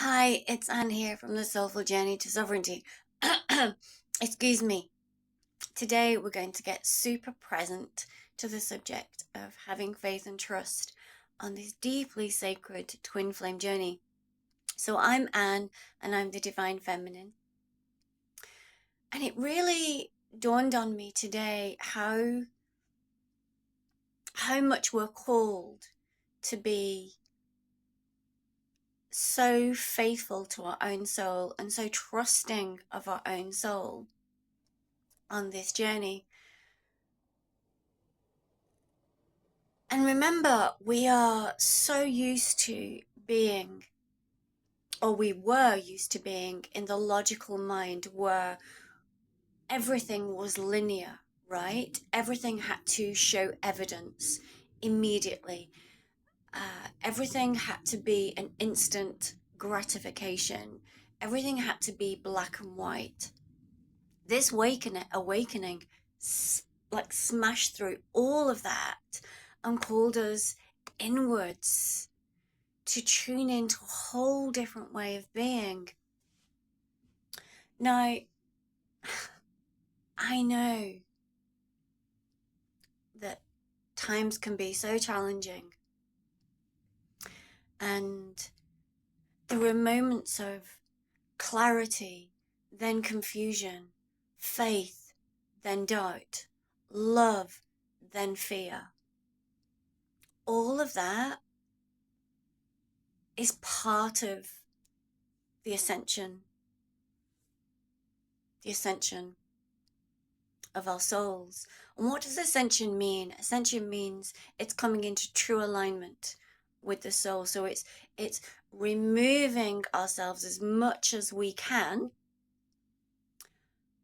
Hi, it's Anne here from the Soulful Journey to Sovereignty. Excuse me. Today we're going to get super present to the subject of having faith and trust on this deeply sacred twin flame journey. So I'm Anne and I'm the Divine Feminine. And it really dawned on me today how much we're called to be so faithful to our own soul and so trusting of our own soul on this journey. And remember, we are so used to being, or we were used to being, in the logical mind where everything was linear, right? Everything had to show evidence immediately. Everything had to be an instant gratification. Everything had to be black and white. This awakening like smashed through all of that and called us inwards to tune into a whole different way of being. Now, I know that times can be so challenging, and there are moments of clarity, then confusion, faith, then doubt, love, then fear. All of that is part of the ascension of our souls. And what does ascension mean? Ascension means it's coming into true alignment with the soul. So it's removing ourselves as much as we can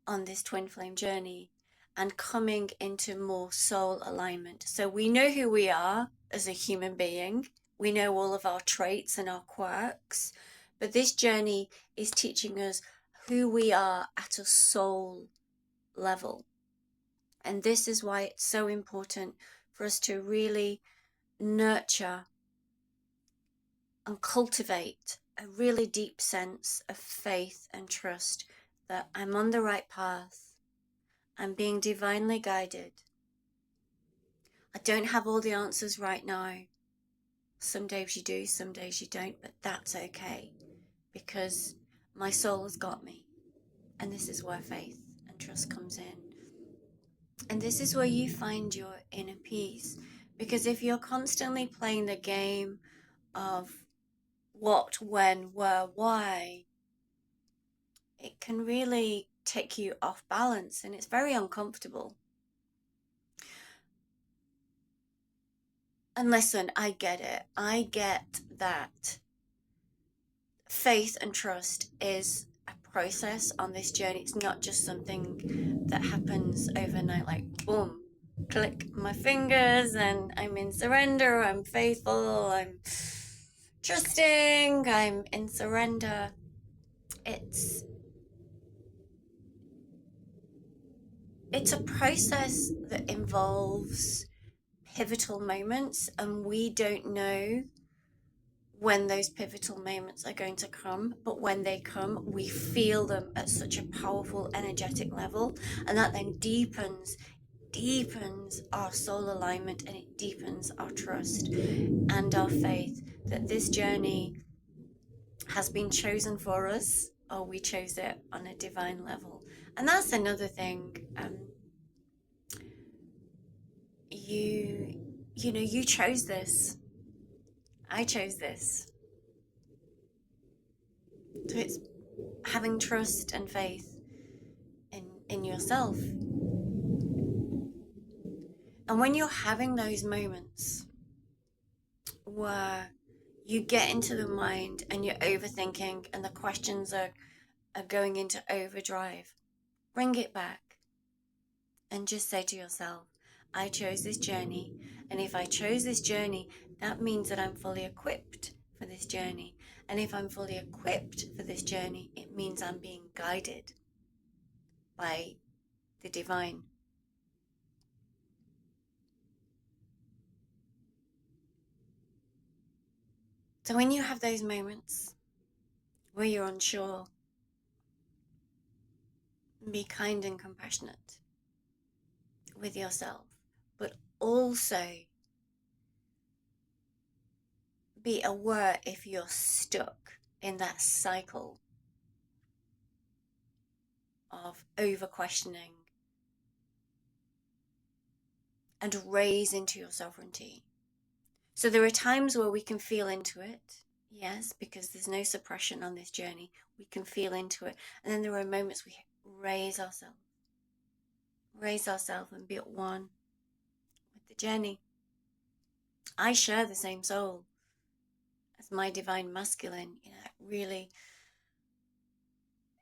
on this twin flame journey and coming into more soul alignment. So we know who we are as a human being. We know all of our traits and our quirks, but this journey is teaching us who we are at a soul level. And this is why it's so important for us to really nurture and cultivate a really deep sense of faith and trust that I'm on the right path. I'm being divinely guided. I don't have all the answers right now. Some days you do, some days you don't, but that's okay because my soul has got me. And this is where faith and trust comes in. And this is where you find your inner peace. Because if you're constantly playing the game of what, when, where, why, it can really take you off balance and it's very uncomfortable. And listen, I get it. I get that faith and trust is a process on this journey. It's not just something that happens overnight, like boom, click my fingers and I'm in surrender, I'm faithful, I'm trusting, I'm in surrender. It's a process that involves pivotal moments, and we don't know when those pivotal moments are going to come, but when they come, we feel them at such a powerful energetic level, and that then deepens our soul alignment, and it deepens our trust and our faith that this journey has been chosen for us, or we chose it on a divine level. And that's another thing. You chose this. I chose this. So it's having trust and faith in yourself. And when you're having those moments where you get into the mind and you're overthinking and the questions are going into overdrive, bring it back and just say to yourself, I chose this journey. And if I chose this journey, that means that I'm fully equipped for this journey. And if I'm fully equipped for this journey, it means I'm being guided by the divine. So when you have those moments where you're unsure. Be kind and compassionate with yourself, but also be aware if you're stuck in that cycle of over questioning, and raise into your sovereignty. So there are times where we can feel into it, yes, because there's no suppression on this journey. We can feel into it. And then there are moments we raise ourselves and be at one with the journey. I share the same soul as my divine masculine. You know, that really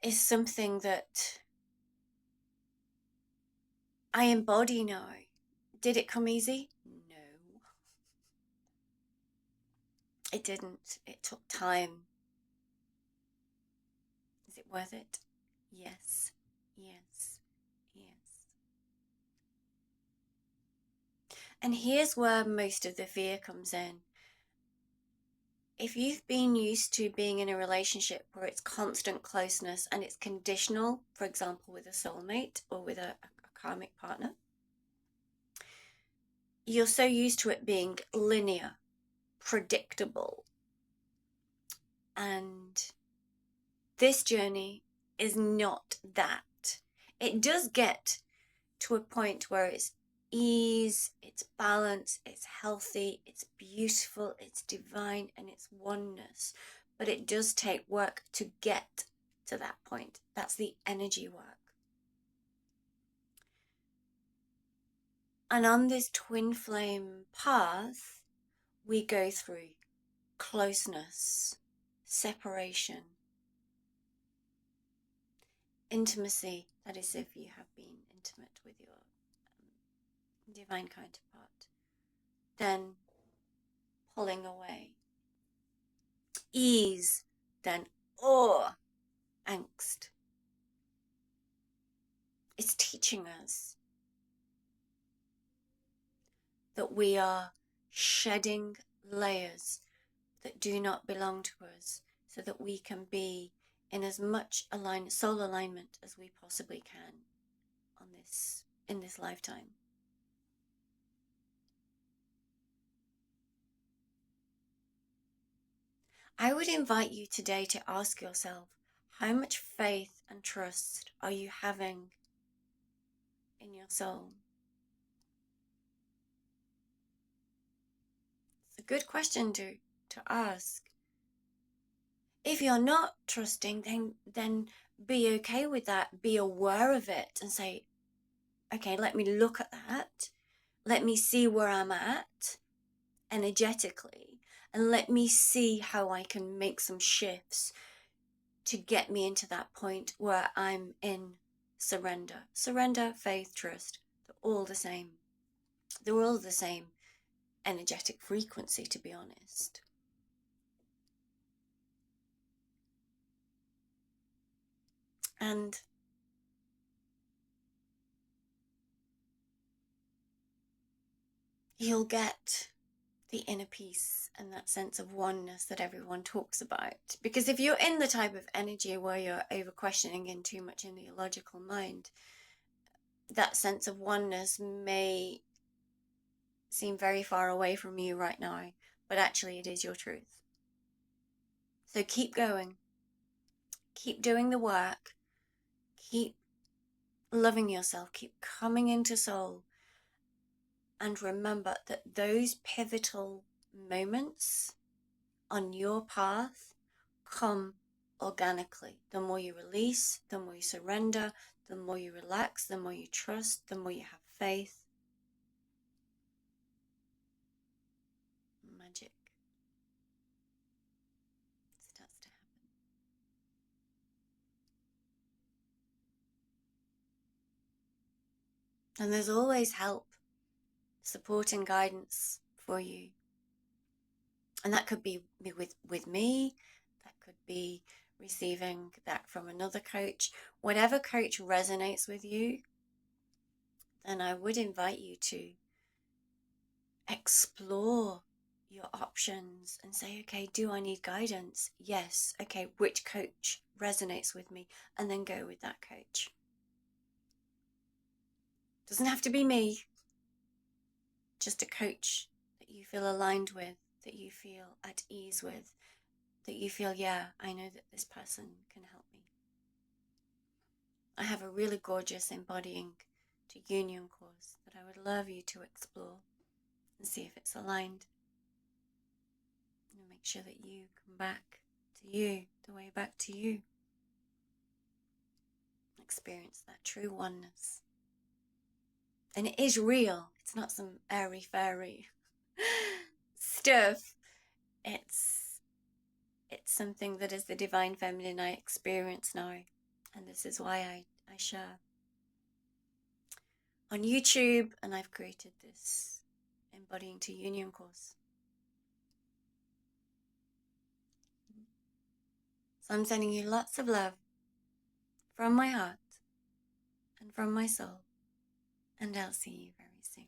is something that I embody now. Did it come easy? No, it didn't. It took time. Is it worth it? Yes, yes, yes. And here's where most of the fear comes in. If you've been used to being in a relationship where it's constant closeness and it's conditional, for example, with a soulmate or with a karmic partner, you're so used to it being linear, predictable. And this journey is not that. It does get to a point where it's ease, it's balance, it's healthy, it's beautiful, it's divine, and it's oneness. But it does take work to get to that point. That's the energy work. And on this twin flame path, we go through closeness, separation, intimacy. That is, if you have been intimate with your divine counterpart. Then pulling away. Ease, then angst. It's teaching us that we are shedding layers that do not belong to us so that we can be in as much soul alignment as we possibly can in this lifetime. I would invite you today to ask yourself, how much faith and trust are you having in your soul? It's a good question to ask. If you're not trusting, then be okay with that. Be aware of it and say, okay, let me look at that. Let me see where I'm at energetically, and let me see how I can make some shifts to get me into that point where I'm in surrender. Surrender, faith, trust, they're all the same. They're all the same energetic frequency, to be honest. And you'll get the inner peace and that sense of oneness that everyone talks about. Because if you're in the type of energy where you're over questioning and too much in the illogical mind, that sense of oneness may seem very far away from you right now, but actually it is your truth. So keep going, keep doing the work, keep loving yourself, keep coming into soul, and remember that those pivotal moments on your path come organically. The more you release, the more you surrender, the more you relax, the more you trust, the more you have faith. Magic starts to happen. And there's always help, support and guidance for you. And that could be with me, that could be receiving that from another coach. Whatever coach resonates with you, then I would invite you to explore your options and say, okay, do I need guidance? Yes. Okay, which coach resonates with me? And then go with that coach. Doesn't have to be me, just a coach that you feel aligned with, that you feel at ease with, that you feel, yeah, I know that this person can help me. I have a really gorgeous Embodying to Union course that I would love you to explore and see if it's aligned. And make sure that you come back to you, the way back to you. Experience that true oneness. And it is real. It's not some airy-fairy stuff. It's something that is the divine feminine I experience now. And this is why I share on YouTube, and I've created this Embodying to Union course. So I'm sending you lots of love from my heart and from my soul, and I'll see you very soon.